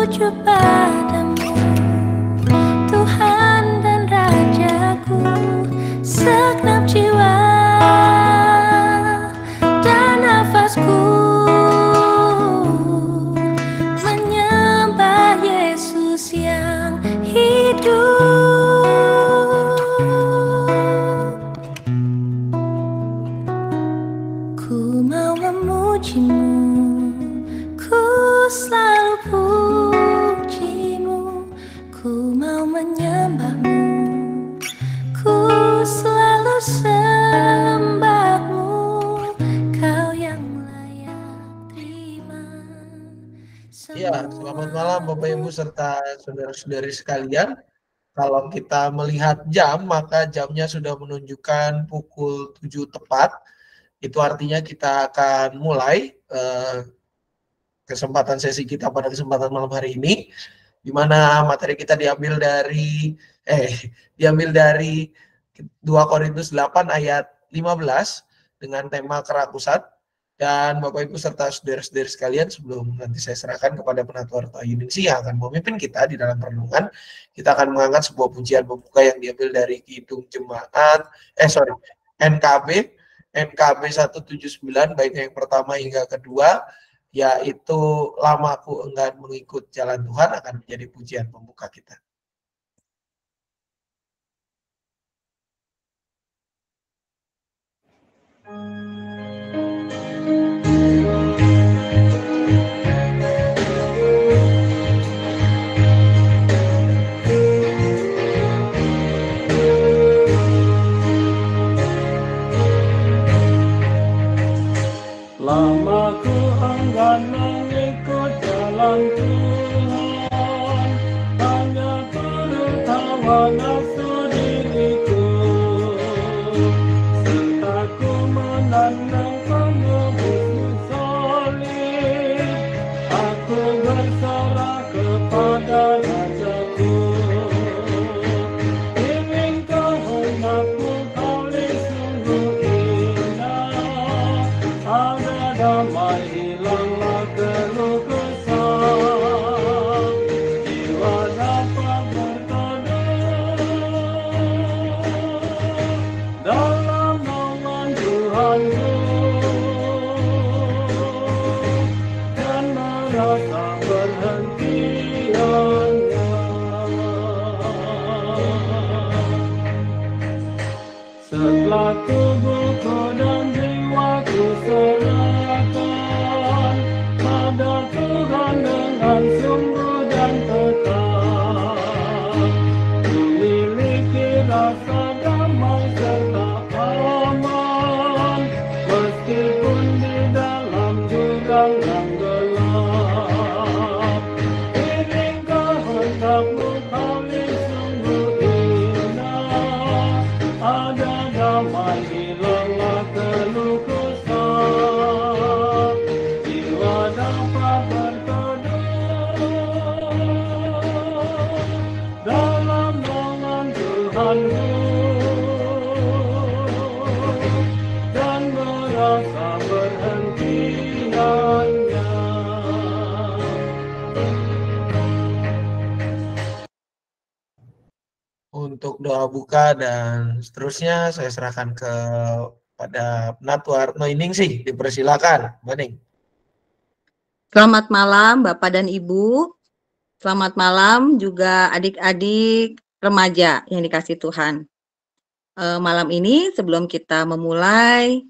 sujud padamu, Tuhan dan Rajaku. Segenap jiwa dan nafasku menyembah Yesus yang hidup. Ku mau memujimu, ku selalu pujimu. Ku mau menyembahmu, ku selalu sembahmu. Kau yang layak terima. Ya, selamat malam Bapak Ibu serta saudara-saudari sekalian. Kalau kita melihat jam, maka jamnya sudah menunjukkan pukul 7 tepat. Itu artinya kita akan mulai kesempatan sesi kita pada kesempatan malam hari ini, di mana materi kita diambil dari 2 Korintus 8 ayat 15 dengan tema kerakusan. Dan Bapak Ibu serta saudara-saudari sekalian, sebelum nanti saya serahkan kepada Penatua Arto Yuningsi yang akan memimpin kita di dalam renungan, kita akan mengangkat sebuah pujian pembuka yang diambil dari Kidung Jemaat NKB 179 baik yang pertama hingga kedua, yaitu Lamaku Enggan Mengikut Jalan Tuhan, akan menjadi pujian pembuka kita. Lama ku enggan mengikut jalan Tuhan, hanya turut hawa nafsu diriku. Serta ku menandang penebus salib, aku berserah kepada Rajaku. Ingin kehendakmu kali sungguh indah, ada damai hilanglah keluh kesah, jiwa dapat berteduh dalam naungan Tuhanku dan merasa perhentiannya. Setelah tubuhku dan jiwaku serahkan pada Tuhan dengan sungguh dan tetap, memiliki rasa damai serta aman, meskipun di dalam jurang yang gelap. Iring kehendakmu kali sungguh indah, ada damai hilanglah keluh kesah, jiwa dapat berteduh dalam naungan Tuhanku dan merasa perhentiannya. Untuk doa buka dan seterusnya saya serahkan kepada Penatua Arto Yuningsi. Dipersilakan, Maning. Selamat malam Bapak dan Ibu. Selamat malam juga adik-adik remaja yang dikasih Tuhan. Malam ini sebelum kita memulai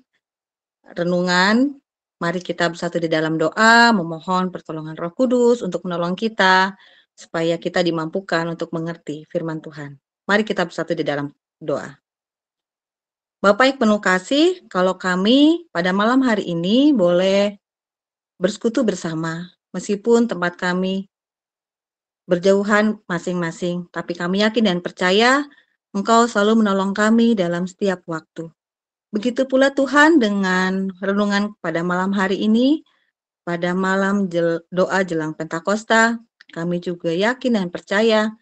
renungan, mari kita bersatu di dalam doa, memohon pertolongan Roh Kudus untuk menolong kita, supaya kita dimampukan untuk mengerti firman Tuhan. Mari kita bersatu di dalam doa. Bapak yang penuh kasih, kalau kami pada malam hari ini boleh bersekutu bersama, meskipun tempat kami berjauhan masing-masing, tapi kami yakin dan percaya Engkau selalu menolong kami dalam setiap waktu. Begitu pula Tuhan dengan renungan pada malam hari ini, pada malam doa jelang Pentakosta, kami juga yakin dan percaya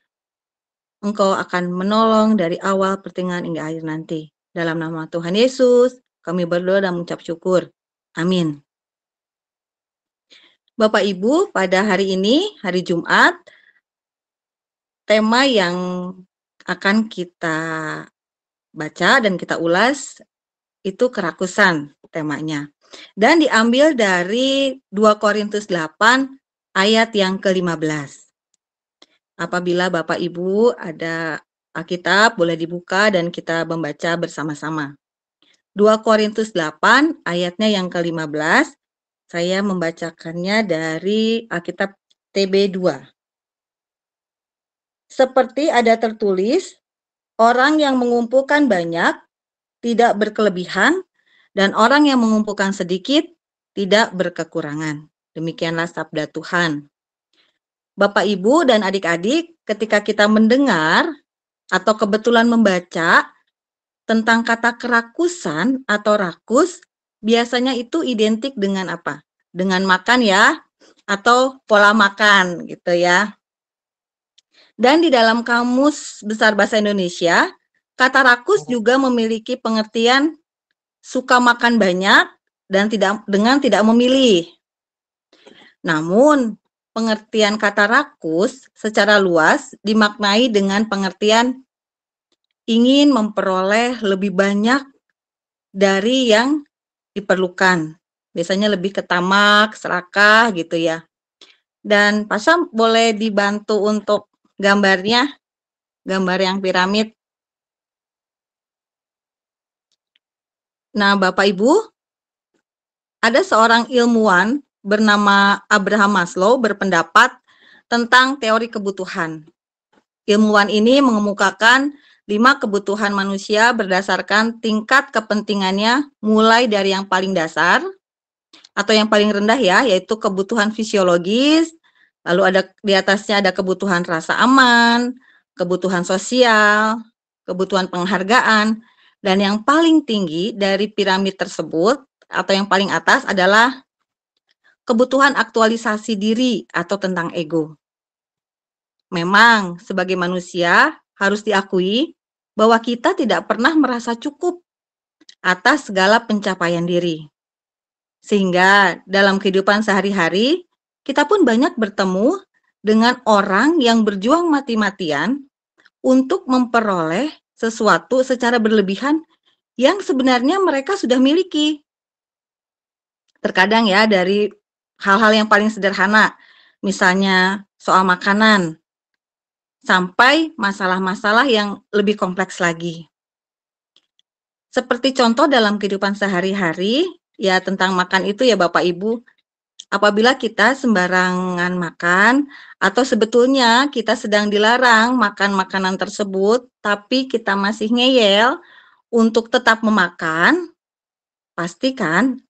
Engkau akan menolong dari awal pertengahan hingga akhir nanti. Dalam nama Tuhan Yesus, kami berdoa dan mengucap syukur. Amin. Bapak Ibu, pada hari ini, hari Jumat, tema yang akan kita baca dan kita ulas itu kerakusan temanya. Dan diambil dari 2 Korintus 8 ayat yang ke-15. Apabila Bapak Ibu ada Alkitab, boleh dibuka dan kita membaca bersama-sama. 2 Korintus 8 ayatnya yang ke-15. Saya membacakannya dari Alkitab TB2. Seperti ada tertulis, orang yang mengumpulkan banyak tidak berkelebihan, dan orang yang mengumpulkan sedikit tidak berkekurangan. Demikianlah sabda Tuhan. Bapak, Ibu, dan adik-adik, ketika kita mendengar atau kebetulan membaca tentang kata kerakusan atau rakus, biasanya itu identik dengan apa? Dengan makan ya, atau pola makan gitu ya. Dan di dalam Kamus Besar Bahasa Indonesia, kata rakus juga memiliki pengertian suka makan banyak dan tidak memilih. Namun, pengertian kata rakus secara luas dimaknai dengan pengertian ingin memperoleh lebih banyak dari yang diperlukan. Biasanya lebih ke tamak, serakah gitu ya. Dan Pak Sam boleh dibantu untuk gambarnya, gambar yang piramid. Nah, Bapak Ibu, ada seorang ilmuwan bernama Abraham Maslow berpendapat tentang teori kebutuhan. Ilmuwan ini mengemukakan 5 kebutuhan manusia berdasarkan tingkat kepentingannya, mulai dari yang paling dasar atau yang paling rendah ya, yaitu kebutuhan fisiologis, lalu di atasnya ada kebutuhan rasa aman, kebutuhan sosial, kebutuhan penghargaan, dan yang paling tinggi dari piramid tersebut atau yang paling atas adalah kebutuhan aktualisasi diri atau tentang ego. Memang sebagai manusia harus diakui bahwa kita tidak pernah merasa cukup atas segala pencapaian diri. Sehingga dalam kehidupan sehari-hari, kita pun banyak bertemu dengan orang yang berjuang mati-matian untuk memperoleh sesuatu secara berlebihan yang sebenarnya mereka sudah miliki. Terkadang ya dari hal-hal yang paling sederhana, misalnya soal makanan, sampai masalah-masalah yang lebih kompleks lagi. Seperti contoh dalam kehidupan sehari-hari, ya tentang makan itu ya Bapak Ibu, apabila kita sembarangan makan, atau sebetulnya kita sedang dilarang makan makanan tersebut, tapi kita masih ngeyel untuk tetap memakan, pastikan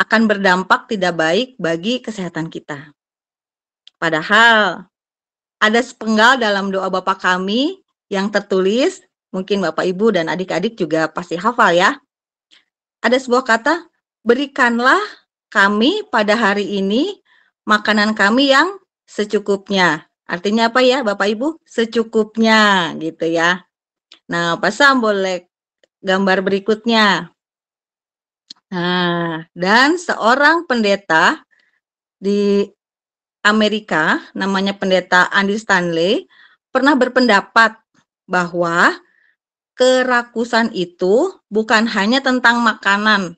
akan berdampak tidak baik bagi kesehatan kita. Padahal, ada sepenggal dalam doa Bapa Kami yang tertulis, mungkin Bapak Ibu dan adik-adik juga pasti hafal ya. Ada sebuah kata, berikanlah kami pada hari ini makanan kami yang secukupnya. Artinya apa ya Bapak Ibu? Secukupnya gitu ya. Nah, Pak Sam boleh gambar berikutnya. Nah, dan seorang pendeta di Amerika, namanya pendeta Andy Stanley, pernah berpendapat bahwa kerakusan itu bukan hanya tentang makanan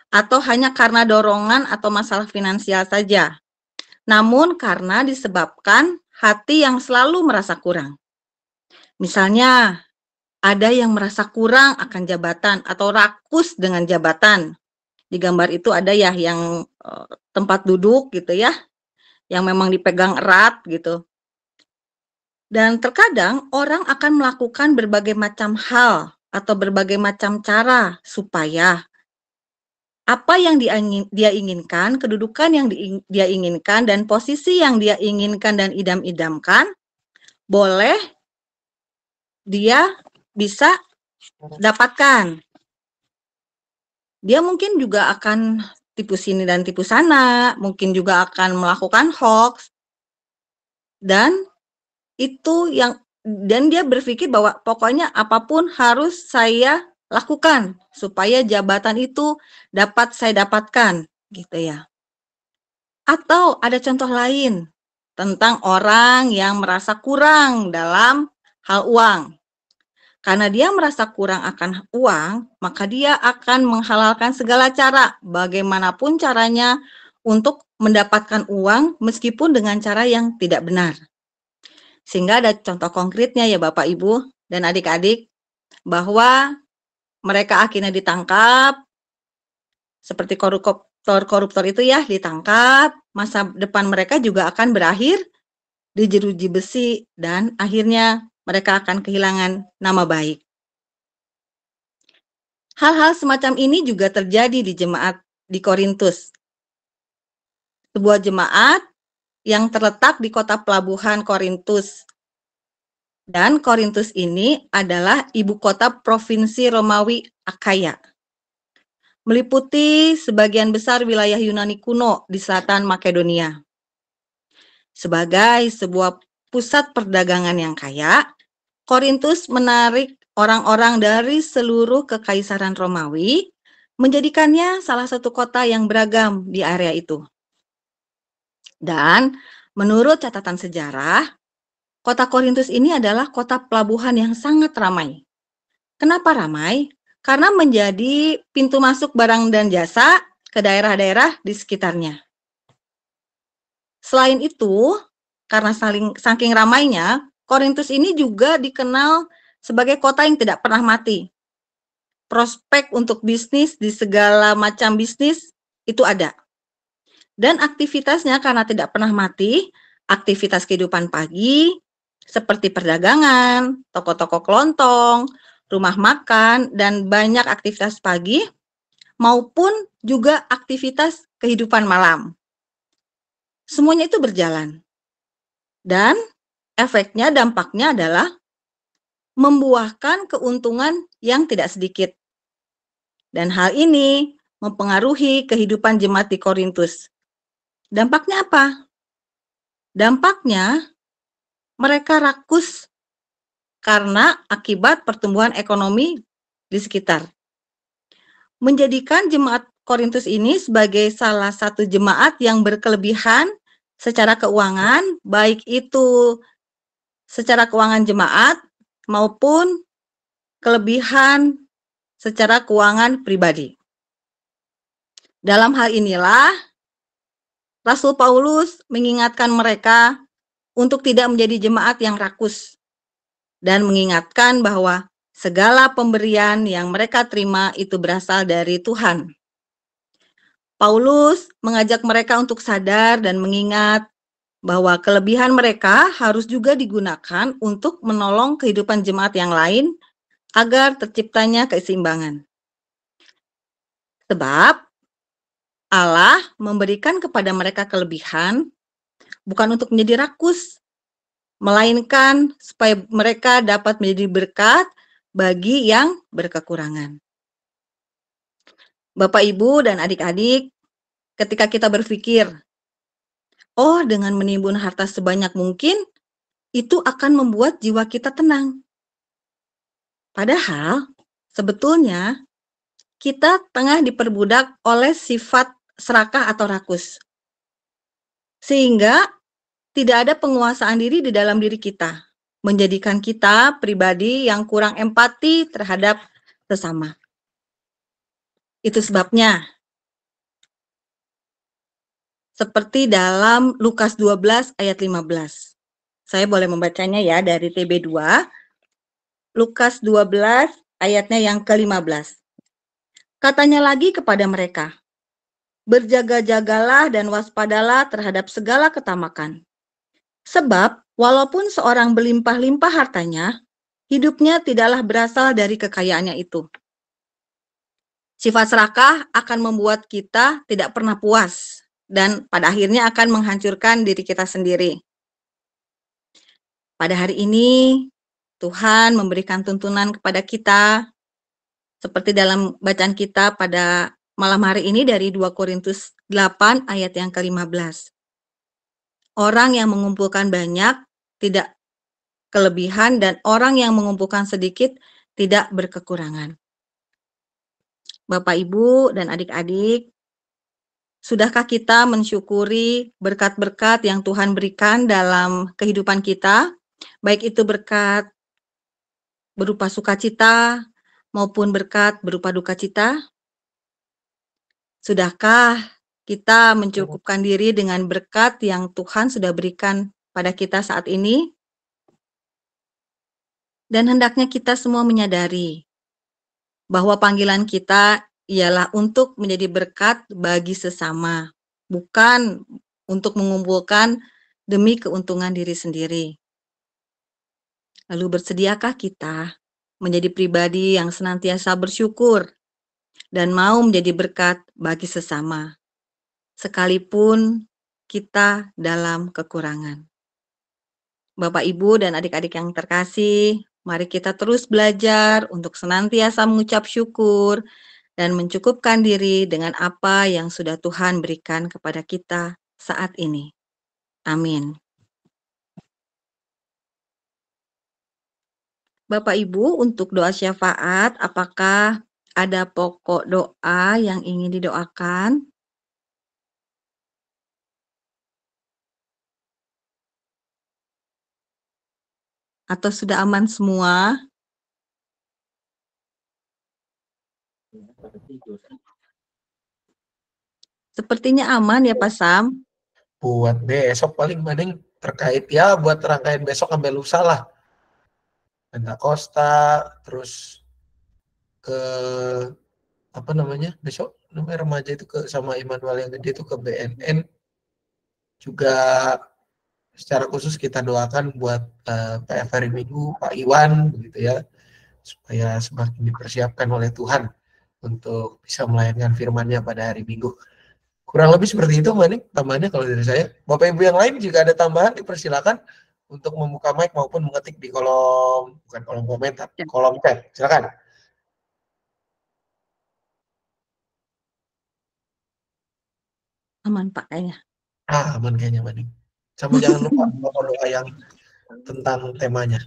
atau hanya karena dorongan atau masalah finansial saja, namun karena disebabkan hati yang selalu merasa kurang. Misalnya, ada yang merasa kurang akan jabatan atau rakus dengan jabatan. Di gambar itu ada ya yang tempat duduk gitu ya, yang memang dipegang erat gitu. Dan terkadang orang akan melakukan berbagai macam hal atau berbagai macam cara supaya apa yang dia inginkan, kedudukan yang dia inginkan, dan posisi yang dia inginkan dan idam-idamkan, boleh dia bisa dapatkan. Dia mungkin juga akan tipu sini dan tipu sana, mungkin juga akan melakukan hoax, dan dia berpikir bahwa pokoknya apapun harus saya lakukan supaya jabatan itu dapat saya dapatkan, gitu ya. Atau ada contoh lain tentang orang yang merasa kurang dalam hal uang. Karena dia merasa kurang akan uang, maka dia akan menghalalkan segala cara, bagaimanapun caranya, untuk mendapatkan uang meskipun dengan cara yang tidak benar. Sehingga ada contoh konkretnya ya Bapak, Ibu, dan adik-adik, bahwa mereka akhirnya ditangkap, seperti koruptor itu ya, ditangkap, masa depan mereka juga akan berakhir di jeruji besi, dan akhirnya mereka akan kehilangan nama baik. Hal-hal semacam ini juga terjadi di jemaat di Korintus. Sebuah jemaat yang terletak di kota pelabuhan Korintus. Dan Korintus ini adalah ibu kota provinsi Romawi Akhaya. Meliputi sebagian besar wilayah Yunani kuno di selatan Makedonia. Sebagai sebuah pusat perdagangan yang kaya, Korintus menarik orang-orang dari seluruh kekaisaran Romawi, menjadikannya salah satu kota yang beragam di area itu. Dan menurut catatan sejarah, kota Korintus ini adalah kota pelabuhan yang sangat ramai. Kenapa ramai? Karena menjadi pintu masuk barang dan jasa ke daerah-daerah di sekitarnya. Selain itu, karena saking ramainya, Korintus ini juga dikenal sebagai kota yang tidak pernah mati. Prospek untuk bisnis di segala macam bisnis itu ada. Dan aktivitasnya karena tidak pernah mati, aktivitas kehidupan pagi seperti perdagangan, toko-toko kelontong, rumah makan, dan banyak aktivitas pagi maupun juga aktivitas kehidupan malam. Semuanya itu berjalan. Dan efeknya, dampaknya adalah membuahkan keuntungan yang tidak sedikit. Dan hal ini mempengaruhi kehidupan jemaat di Korintus. Dampaknya apa? Dampaknya mereka rakus karena akibat pertumbuhan ekonomi di sekitar. Menjadikan jemaat Korintus ini sebagai salah satu jemaat yang berkelebihan secara keuangan, baik itu secara keuangan jemaat maupun kelebihan secara keuangan pribadi. Dalam hal inilah, Rasul Paulus mengingatkan mereka untuk tidak menjadi jemaat yang rakus dan mengingatkan bahwa segala pemberian yang mereka terima itu berasal dari Tuhan. Paulus mengajak mereka untuk sadar dan mengingat bahwa kelebihan mereka harus juga digunakan untuk menolong kehidupan jemaat yang lain agar terciptanya keseimbangan. Sebab Allah memberikan kepada mereka kelebihan bukan untuk menjadi rakus, melainkan supaya mereka dapat menjadi berkat bagi yang berkekurangan. Bapak, Ibu, dan adik-adik, ketika kita berpikir, oh, dengan menimbun harta sebanyak mungkin, itu akan membuat jiwa kita tenang. Padahal, sebetulnya, kita tengah diperbudak oleh sifat serakah atau rakus. Sehingga, tidak ada penguasaan diri di dalam diri kita, menjadikan kita pribadi yang kurang empati terhadap sesama. Itu sebabnya, seperti dalam Lukas 12 ayat 15. Saya boleh membacanya ya dari TB2. Lukas 12 ayatnya yang ke-15. Katanya lagi kepada mereka, berjaga-jagalah dan waspadalah terhadap segala ketamakan. Sebab walaupun seorang berlimpah-limpah hartanya, hidupnya tidaklah berasal dari kekayaannya itu. Sifat serakah akan membuat kita tidak pernah puas dan pada akhirnya akan menghancurkan diri kita sendiri. Pada hari ini, Tuhan memberikan tuntunan kepada kita, seperti dalam bacaan kita pada malam hari ini dari 2 Korintus 8 ayat yang ke-15. Orang yang mengumpulkan banyak tidak kelebihan dan orang yang mengumpulkan sedikit tidak berkekurangan. Bapak, Ibu, dan adik-adik, Sudahkah kita mensyukuri berkat-berkat yang Tuhan berikan dalam kehidupan kita, baik itu berkat berupa sukacita maupun berkat berupa duka cita? Sudahkah kita mencukupkan diri dengan berkat yang Tuhan sudah berikan pada kita saat ini? Dan hendaknya kita semua menyadari bahwa panggilan kita ialah untuk menjadi berkat bagi sesama, bukan untuk mengumpulkan demi keuntungan diri sendiri. Lalu bersediakah kita menjadi pribadi yang senantiasa bersyukur dan mau menjadi berkat bagi sesama, sekalipun kita dalam kekurangan? Bapak, Ibu, dan adik-adik yang terkasih, mari kita terus belajar untuk senantiasa mengucap syukur dan mencukupkan diri dengan apa yang sudah Tuhan berikan kepada kita saat ini. Amin. Bapak Ibu, untuk doa syafaat, apakah ada pokok doa yang ingin didoakan? Atau sudah aman semua? Sepertinya aman ya Pak Sam. Buat besok paling mending terkait ya buat rangkaian besok sampai lusa lah. Pentakosta, terus ke apa namanya besok namanya remaja itu ke sama Immanuel yang gede itu ke BNN juga. Secara khusus kita doakan buat PF hari Minggu Pak Iwan begitu ya, supaya semakin dipersiapkan oleh Tuhan untuk bisa melayangkan firman-Nya pada hari Minggu. Kurang lebih seperti itu, Manik, tambahannya kalau dari saya. Bapak Ibu yang lain juga ada tambahan, dipersilakan untuk membuka mic maupun mengetik di kolom, bukan kolom komentar, kolom chat. Silakan. Aman Pak kayaknya. Aman kayaknya, Manik. Sama jangan lupa doa yang tentang temanya.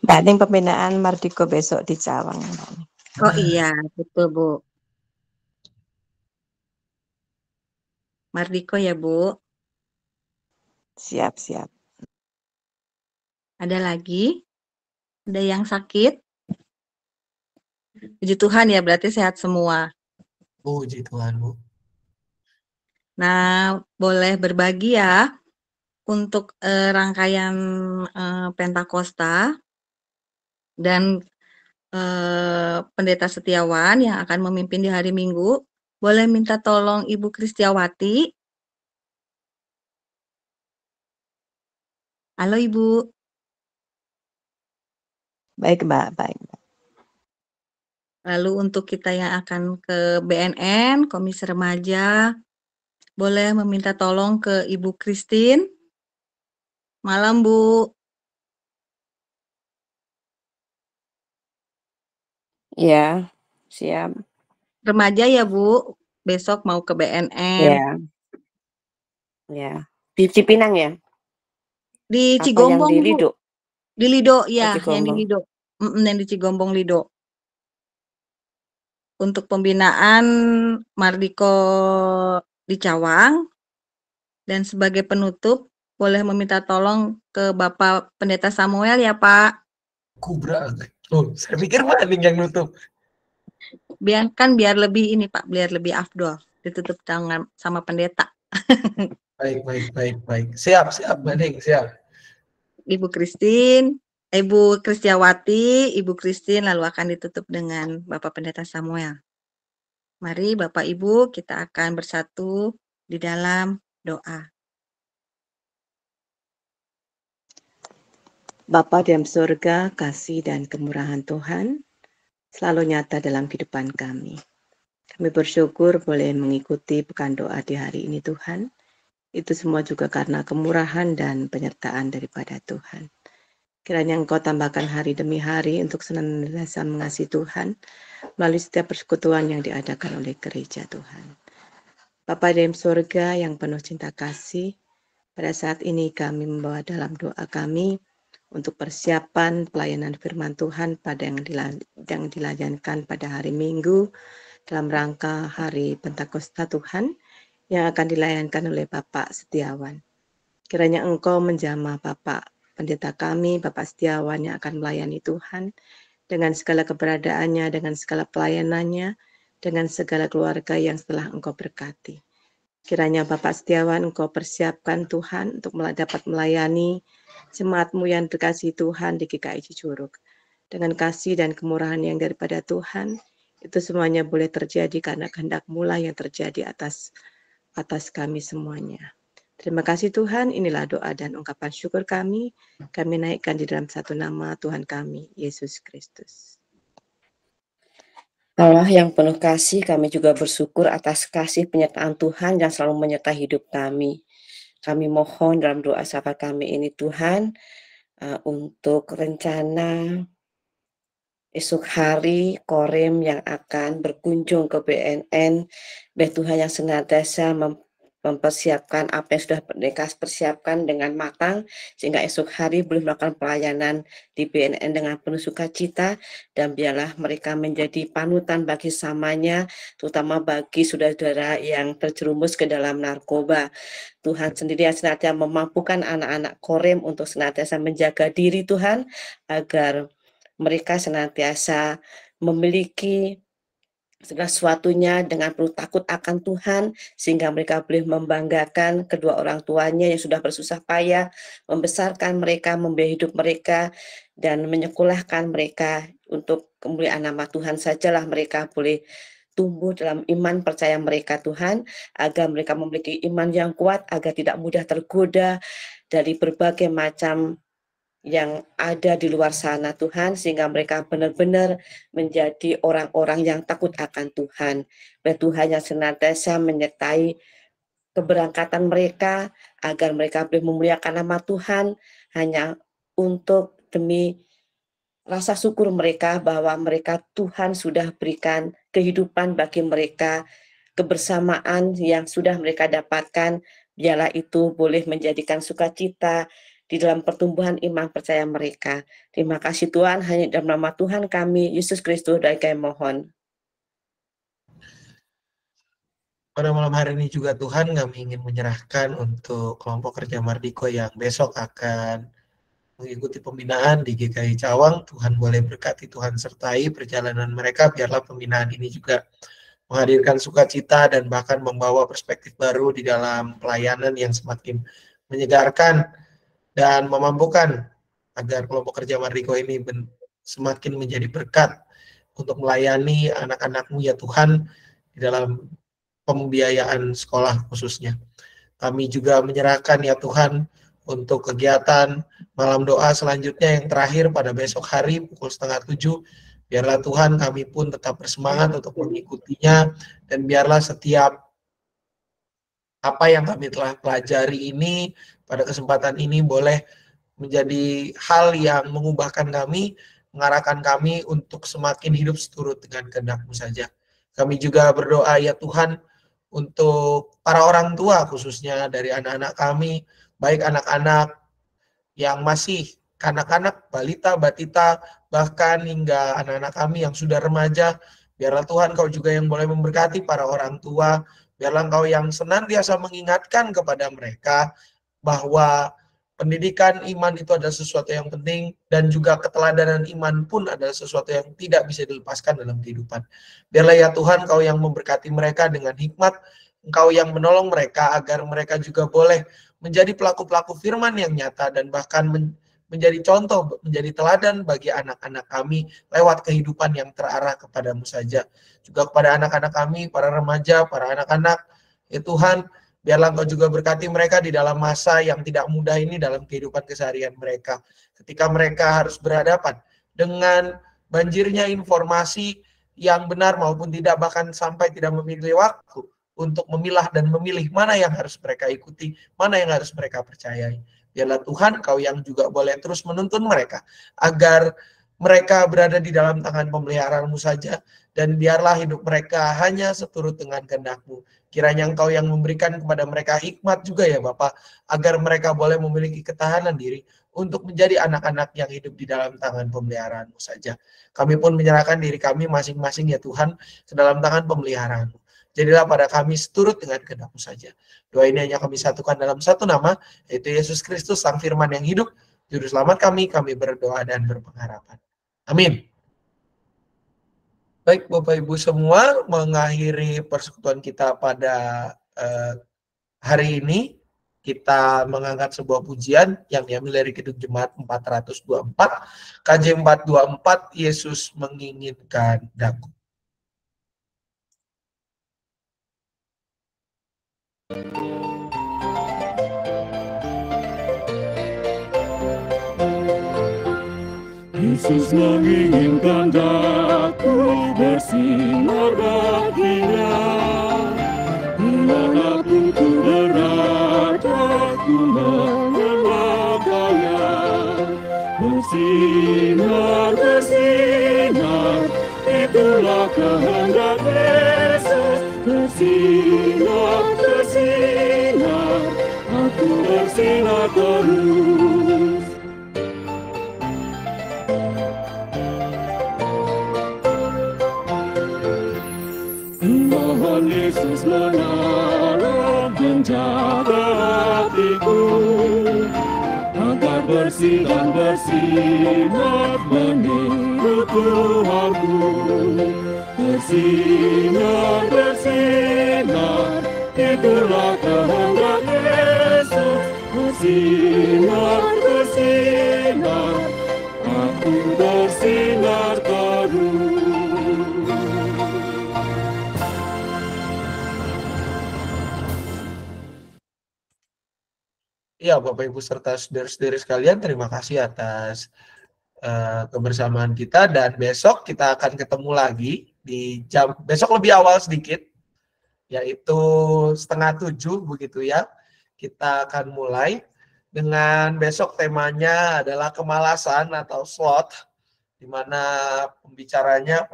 Banding pembinaan Mardiko besok di Cawang. Oh iya, betul Bu. Mardiko ya Bu. Siap. Ada lagi? Ada yang sakit? Puji Tuhan ya, berarti sehat semua. Puji Tuhan, Bu. Nah, boleh berbagi ya untuk rangkaian Pentakosta dan Pendeta Setiawan yang akan memimpin di hari Minggu. Boleh minta tolong Ibu Kristiawati. Halo Ibu. Baik Mbak, baik. Lalu untuk kita yang akan ke BNN, Komisi Remaja, boleh meminta tolong ke Ibu Christine. Malam Bu. Iya, siap. Remaja ya Bu, besok mau ke BNN. Ya. Di Cipinang ya? Di Apa Cigombong yang di Bu. Lido? Di Lido ya, Cigombong. yang di Lido. Yang di Cigombong Lido. Untuk pembinaan Mardiko di Cawang. Dan sebagai penutup, boleh meminta tolong ke Bapak Pendeta Samuel ya Pak. Kubra. Oh, saya pikir Maning yang nutup. Biar lebih ini Pak, biar lebih afdol. Ditutup tangan sama pendeta. Baik. Siap, Maning, siap. Ibu Christine, Ibu Kristiawati, Ibu Christine lalu akan ditutup dengan Bapak Pendeta Samuel. Mari Bapak Ibu kita akan bersatu di dalam doa. Bapa dalam surga, kasih dan kemurahan Tuhan selalu nyata dalam kehidupan kami. Kami bersyukur boleh mengikuti pekan doa di hari ini Tuhan. Itu semua juga karena kemurahan dan penyertaan daripada Tuhan. Kiranya Engkau tambahkan hari demi hari untuk senantiasa mengasihi Tuhan melalui setiap persekutuan yang diadakan oleh gereja Tuhan. Bapa dalam surga yang penuh cinta kasih, pada saat ini kami membawa dalam doa kami untuk persiapan pelayanan firman Tuhan pada yang dilayankan pada hari Minggu dalam rangka hari Pentakosta Tuhan yang akan dilayankan oleh Bapak Setiawan. Kiranya Engkau menjamah Bapak Pendeta kami, Bapak Setiawan yang akan melayani Tuhan, dengan segala keberadaannya, dengan segala pelayanannya, dengan segala keluarga yang telah Engkau berkati. Kiranya Bapak Setiawan Engkau persiapkan Tuhan untuk dapat melayani jemaat-Mu yang dikasihi Tuhan di GKI Cicurug. Dengan kasih dan kemurahan yang daripada Tuhan, itu semuanya boleh terjadi karena kehendak-Mu lah yang terjadi atas kami semuanya. Terima kasih Tuhan, inilah doa dan ungkapan syukur kami naikkan di dalam satu nama Tuhan kami, Yesus Kristus. Allah yang penuh kasih, kami juga bersyukur atas kasih penyertaan Tuhan yang selalu menyertai hidup kami. Kami mohon dalam doa sahabat kami ini Tuhan, untuk rencana esok hari Korem yang akan berkunjung ke BNN, biar Tuhan yang senantiasa mempersiapkan apa yang sudah mereka persiapkan dengan matang, sehingga esok hari boleh melakukan pelayanan di BNN dengan penuh sukacita, dan biarlah mereka menjadi panutan bagi samanya, terutama bagi saudara-saudara yang terjerumus ke dalam narkoba. Tuhan sendiri yang senantiasa memampukan anak-anak Korem untuk senantiasa menjaga diri Tuhan, agar mereka senantiasa memiliki segala sesuatunya dengan penuh takut akan Tuhan, sehingga mereka boleh membanggakan kedua orang tuanya yang sudah bersusah payah membesarkan mereka, membiayai hidup mereka, dan menyekolahkan mereka untuk kemuliaan nama Tuhan sajalah mereka boleh tumbuh dalam iman percaya mereka Tuhan, agar mereka memiliki iman yang kuat, agar tidak mudah tergoda dari berbagai macam yang ada di luar sana Tuhan, sehingga mereka benar-benar menjadi orang-orang yang takut akan Tuhan. Dan Tuhan yang senantiasa menyertai keberangkatan mereka, agar mereka boleh memuliakan nama Tuhan, hanya untuk demi rasa syukur mereka bahwa mereka Tuhan sudah berikan kehidupan bagi mereka, kebersamaan yang sudah mereka dapatkan, biarlah itu boleh menjadikan sukacita di dalam pertumbuhan iman percaya mereka. Terima kasih Tuhan, hanya dalam nama Tuhan kami, Yesus Kristus, doa kami mohon. Pada malam hari ini juga Tuhan, kami ingin menyerahkan untuk kelompok kerja Mardiko yang besok akan mengikuti pembinaan di GKI Cawang. Tuhan boleh berkati, Tuhan sertai perjalanan mereka, biarlah pembinaan ini juga menghadirkan sukacita dan bahkan membawa perspektif baru di dalam pelayanan yang semakin menyegarkan dan memampukan agar kelompok kerja Mardiko ini semakin menjadi berkat untuk melayani anak-anak-Mu ya Tuhan di dalam pembiayaan sekolah khususnya. Kami juga menyerahkan ya Tuhan untuk kegiatan malam doa selanjutnya yang terakhir pada besok hari pukul 6:30. Biarlah Tuhan kami pun tetap bersemangat untuk mengikutinya, dan biarlah setiap apa yang kami telah pelajari ini pada kesempatan ini boleh menjadi hal yang mengubahkan kami, mengarahkan kami untuk semakin hidup seturut dengan kehendak-Mu saja. Kami juga berdoa ya Tuhan untuk para orang tua khususnya dari anak-anak kami, baik anak-anak yang masih kanak-kanak, balita, batita, bahkan hingga anak-anak kami yang sudah remaja. Biarlah Tuhan Kau juga yang boleh memberkati para orang tua, biarlah Engkau yang senantiasa mengingatkan kepada mereka bahwa pendidikan iman itu adalah sesuatu yang penting, dan juga keteladanan iman pun adalah sesuatu yang tidak bisa dilepaskan dalam kehidupan. Biarlah ya Tuhan Kau yang memberkati mereka dengan hikmat, Engkau yang menolong mereka agar mereka juga boleh menjadi pelaku-pelaku firman yang nyata, dan bahkan menjadi contoh, menjadi teladan bagi anak-anak kami lewat kehidupan yang terarah kepada-Mu saja. Juga kepada anak-anak kami, para remaja, para anak-anak, ya Tuhan, biarlah Engkau juga berkati mereka di dalam masa yang tidak mudah ini dalam kehidupan keseharian mereka. Ketika mereka harus berhadapan dengan banjirnya informasi yang benar maupun tidak, bahkan sampai tidak memiliki waktu untuk memilah dan memilih mana yang harus mereka ikuti, mana yang harus mereka percayai. Biarlah Tuhan Kau yang juga boleh terus menuntun mereka, agar mereka berada di dalam tangan pemeliharaan-Mu saja, dan biarlah hidup mereka hanya seturut dengan kehendak-Mu. Kiranya Engkau yang memberikan kepada mereka hikmat juga ya Bapa, agar mereka boleh memiliki ketahanan diri untuk menjadi anak-anak yang hidup di dalam tangan pemeliharaan-Mu saja. Kami pun menyerahkan diri kami masing-masing ya Tuhan ke dalam tangan pemeliharaan-Mu. Jadilah pada kami seturut dengan kehendak-Mu saja. Doa ini hanya kami satukan dalam satu nama, yaitu Yesus Kristus, Sang Firman yang hidup, Juru Selamat kami berdoa dan berpengharapan. Amin. Baik Bapak Ibu semua, mengakhiri persekutuan kita pada hari ini, kita mengangkat sebuah pujian yang diambil dari Kidung Jemaat 424, KJ 424, Yesus menginginkan daku. Yesus menginginkan daku bersinar baginya. Dimanapun ku berada, ku mengenalkannya. Bersinar, bersinar, itulah kehendak Yesus. Bersinar, bersinar, aku bersinar terus. Mohon Yesus menolong menjaga hatiku, agar bersih dan bersinar meniru Tuhanku. Bersinar, bersinar, itulah kehendak Yesus. Bersinar, bersinar, aku bersinar terus. Ya, Bapak Ibu serta saudara-saudari sekalian, terima kasih atas kebersamaan kita, dan besok kita akan ketemu lagi di jam, besok lebih awal sedikit, yaitu 6:30 begitu ya. Kita akan mulai dengan besok temanya adalah kemalasan atau sloth, di mana pembicaranya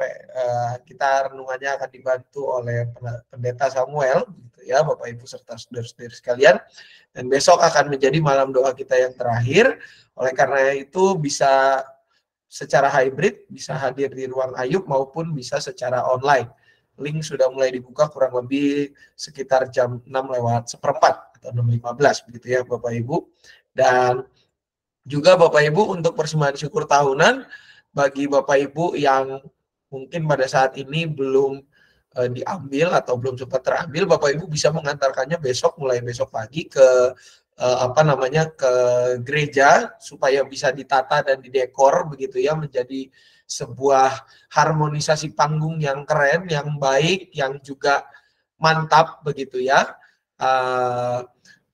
kita renungannya akan dibantu oleh Pendeta Samuel, gitu ya, Bapak Ibu serta saudara-saudari sekalian. Dan besok akan menjadi malam doa kita yang terakhir. Oleh karena itu bisa secara hybrid, bisa hadir di ruang Ayub maupun bisa secara online. Link sudah mulai dibuka kurang lebih sekitar jam 6:04 atau 6:15 begitu ya Bapak Ibu. Dan juga Bapak Ibu untuk persembahan syukur tahunan bagi Bapak Ibu yang mungkin pada saat ini belum diambil atau belum sempat terambil, Bapak Ibu bisa mengantarkannya besok, mulai besok pagi ke ke gereja supaya bisa ditata dan didekor begitu ya, menjadi sebuah harmonisasi panggung yang keren, yang baik, yang juga mantap begitu ya.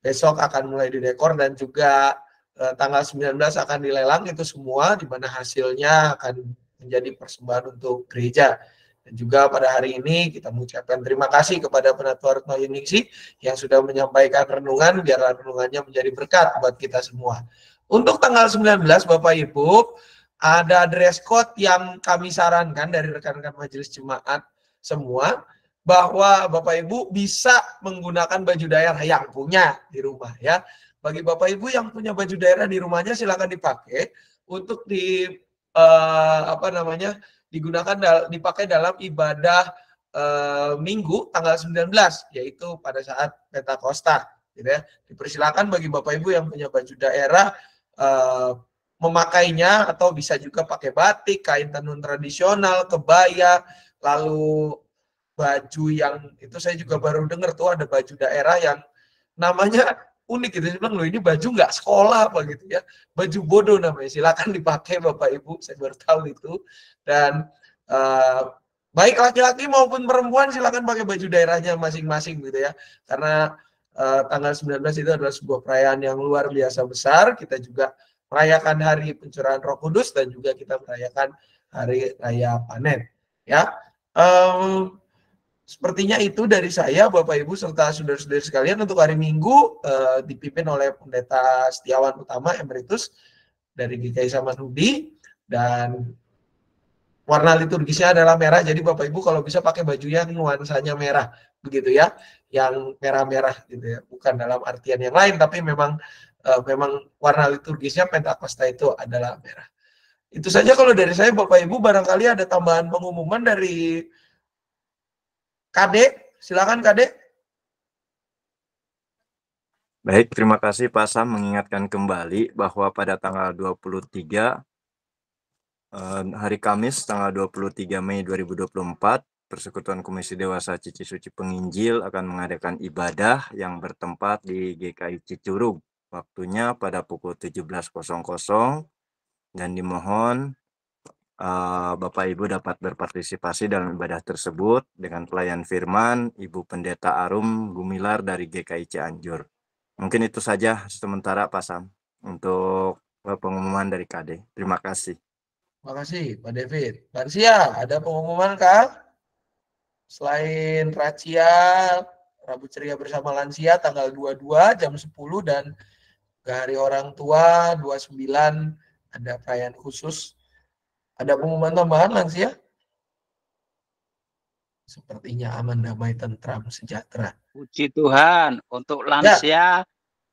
Besok akan mulai didekor dan juga tanggal 19 akan dilelang itu semua, di mana hasilnya akan menjadi persembahan untuk gereja. Dan juga pada hari ini kita mengucapkan terima kasih kepada Penatua Retno Yuningsih yang sudah menyampaikan renungan, biar renungannya menjadi berkat buat kita semua. Untuk tanggal 19 Bapak Ibu, ada dress code yang kami sarankan dari rekan-rekan majelis jemaat semua, bahwa Bapak Ibu bisa menggunakan baju daerah yang punya di rumah ya. Bagi Bapak Ibu yang punya baju daerah di rumahnya silakan dipakai untuk dipakai dalam ibadah Minggu tanggal 19, yaitu pada saat Pentakosta gitu ya. Dipersilakan bagi Bapak Ibu yang punya baju daerah memakainya, atau bisa juga pakai batik, kain tenun tradisional, kebaya, lalu baju yang itu saya juga baru dengar tuh ada baju daerah yang namanya unik gitu. Saya bilang, loh ini baju nggak sekolah apa gitu ya, baju bodoh namanya. Silakan dipakai Bapak Ibu, saya baru tahu itu. Dan baik laki-laki maupun perempuan silakan pakai baju daerahnya masing-masing gitu ya, karena tanggal 19 itu adalah sebuah perayaan yang luar biasa besar. Kita juga merayakan hari pencurahan Roh Kudus dan juga kita merayakan hari raya panen ya. Sepertinya itu dari saya Bapak Ibu serta saudara-saudari sekalian untuk hari Minggu, dipimpin oleh Pendeta Setiawan Utama Emeritus dari GKI Samanhudi, dan warna liturgisnya adalah merah. Jadi Bapak Ibu kalau bisa pakai baju yang nuansanya merah begitu ya, yang merah-merah gitu ya, bukan dalam artian yang lain, tapi memang warna liturgisnya Pentakosta itu adalah merah. Itu saja kalau dari saya Bapak Ibu. Barangkali ada tambahan pengumuman dari Kadek, Silakan Kade. Baik, terima kasih Pak Sam mengingatkan kembali bahwa pada tanggal 23 hari Kamis tanggal 23 Mei 2024 Persekutuan Komisi Dewasa Cici Suci Penginjil akan mengadakan ibadah yang bertempat di GKI Cicurug. Waktunya pada pukul 17.00 dan dimohon Bapak Ibu dapat berpartisipasi dalam ibadah tersebut dengan pelayan firman Ibu Pendeta Arum Gumilar dari GKI Cianjur. Mungkin itu saja sementara Pak Sam untuk pengumuman dari KD. Terima kasih. Terima kasih Pak David. Lansia, ada pengumuman kah? Selain Racia, Rabu Ceria bersama Lansia tanggal 22 jam 10 dan Hari Orang Tua 29 ada perayaan khusus. Ada pengumuman tambahan Lansia? Sepertinya aman, damai, tentram, sejahtera. Puji Tuhan, untuk lansia,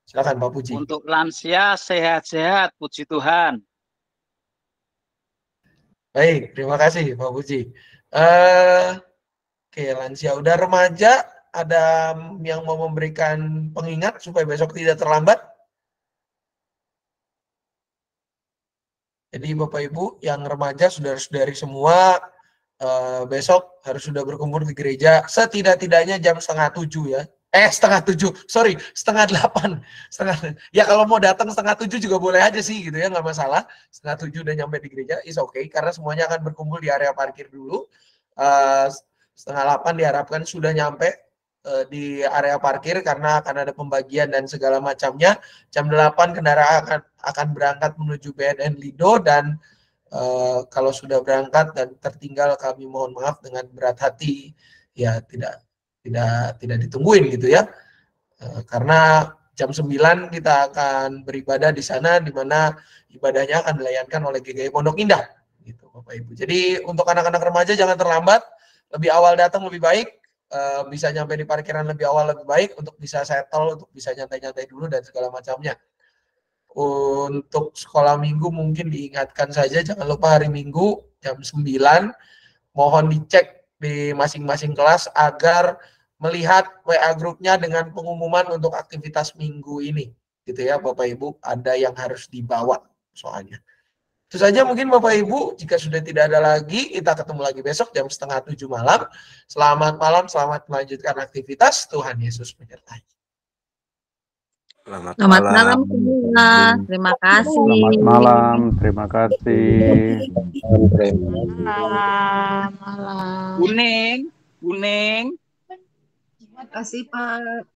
silakan Pak Puji. Untuk lansia sehat-sehat, puji Tuhan. Baik, terima kasih Pak Puji. Oke, lansia udah, remaja ada yang mau memberikan pengingat supaya besok tidak terlambat? Jadi Bapak Ibu yang remaja, saudara-saudari semua, besok harus sudah berkumpul di gereja setidak-tidaknya jam 6:30 ya. 6:30, sorry, 7:30. Ya kalau mau datang 6:30 juga boleh aja sih gitu ya, nggak masalah. 7:30 udah nyampe di gereja, is okay, karena semuanya akan berkumpul di area parkir dulu. 7:30 diharapkan sudah nyampe di area parkir karena akan ada pembagian dan segala macamnya. Jam 8 kendaraan akan berangkat menuju BNN Lido dan kalau sudah berangkat dan tertinggal kami mohon maaf dengan berat hati ya tidak ditungguin gitu ya. Karena jam 9 kita akan beribadah di sana di mana ibadahnya akan dilayankan oleh GKI Pondok Indah gitu Bapak Ibu. Jadi untuk anak-anak remaja jangan terlambat, lebih awal datang lebih baik. Bisa nyampe di parkiran lebih awal lebih baik untuk bisa settle, untuk bisa nyantai-nyantai dulu dan segala macamnya. Untuk sekolah minggu mungkin diingatkan saja jangan lupa hari Minggu jam 9 mohon dicek di masing-masing kelas agar melihat WA grupnya dengan pengumuman untuk aktivitas minggu ini gitu ya Bapak Ibu, ada yang harus dibawa soalnya. Itu saja mungkin Bapak Ibu, jika sudah tidak ada lagi, kita ketemu lagi besok jam 6:30 malam. Selamat malam, selamat melanjutkan aktivitas. Tuhan Yesus menyertai. Selamat malam semua. Terima kasih. Selamat malam, terima kasih. Kuning. Terima kasih Pak.